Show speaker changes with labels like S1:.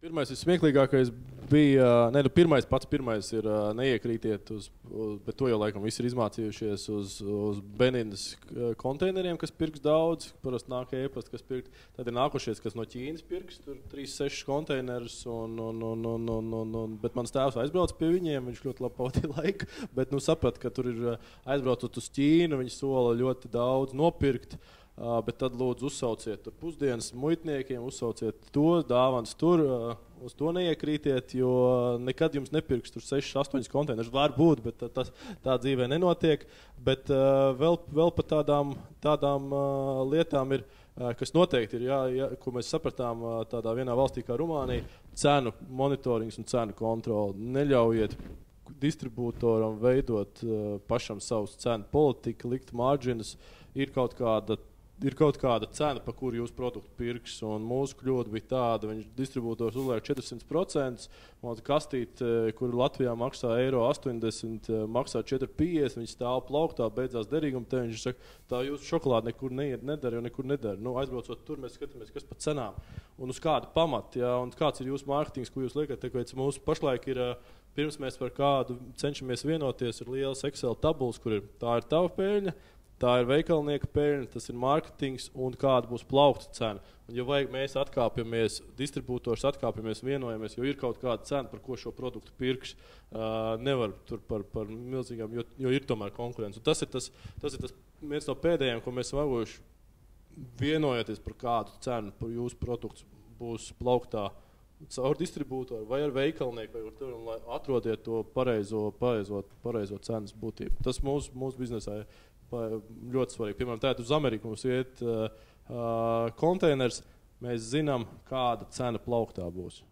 S1: Pirmais vismieklīgākais bija, pirmais ir neiekrītiet bet to jau laikam visi ir izmācījušies uz Beninas konteineriem, kas pirks daudz, parasti nāk e-pasta, kas pirkt. Tad ir nākošies, kas no Ķīnas pirks, tur 3-6 konteinerus, bet mans tēvs aizbrauc pie viņiem, viņš ļoti labi pavadīja laiku, bet saprat, ka tur ir aizbraucot uz Ķīnu, viņi sola ļoti daudz nopirkt. Bet tad lūdzu uzsauciet tur pusdienas muitniekiem, uzsauciet to, dāvans tur, uz to neiekrītiet, jo nekad jums nepirks tur 6-8 konteinerus. Var būt, bet tā dzīvē nenotiek. Bet vēl par tādām lietām ir, kas noteikti ir, ko mēs sapratām tādā vienā valstī kā Rumānija, cenu monitorings un cenu kontroli. Neļaujiet distribūtoram veidot pašam savus cenu politiku, likt marģinas, ir kaut kāda cena, pa kuru jūs produktu pirks, un mūsu kļūda bija tāda, distribūtors uzliek 400%, un kastīte, kur Latvijā maksā €80, maksā 4,50, viņi stāv plauktā, beidzās derīguma, te viņš saka, tā jūsu šokolāde nekur nedara, jo nekur nedara. Aizbraucot tur, mēs skatāmies, kas pa cenām, un uz kādu pamatu, un kāds ir jūsu mārketings, ko jūs liekat, tāpēc mūsu pašlaik ir, pirms mēs par kādu cenšamies vienoties, ir liels Excel tabulas, kur tā ir tava peļņa, tā ir veikalnieka peļņa, tas ir mārketings un kāda būs plaukta cena. Un, ja vajag, mēs atkāpjamies, distribūtors atkāpjamies, vienojamies, jo ir kaut kāda cena, par ko šo produktu pirks. Nevar tur par milzīgām, jo ir tomēr konkurence. Un tas ir viens no pēdējiem, ko mēs vagojuši vienojoties par kādu cenu, par jūsu produktu būs plauktā caur distribūtoru vai ar veikalnieku, vai ar tur, un lai atrodiet to pareizo cenas būtību. Tas mūsu biznesā ir ļoti svarīgi. Piemēram, tātad uz Ameriku mums iet konteiners, mēs zinām, kāda cena plauktā būs.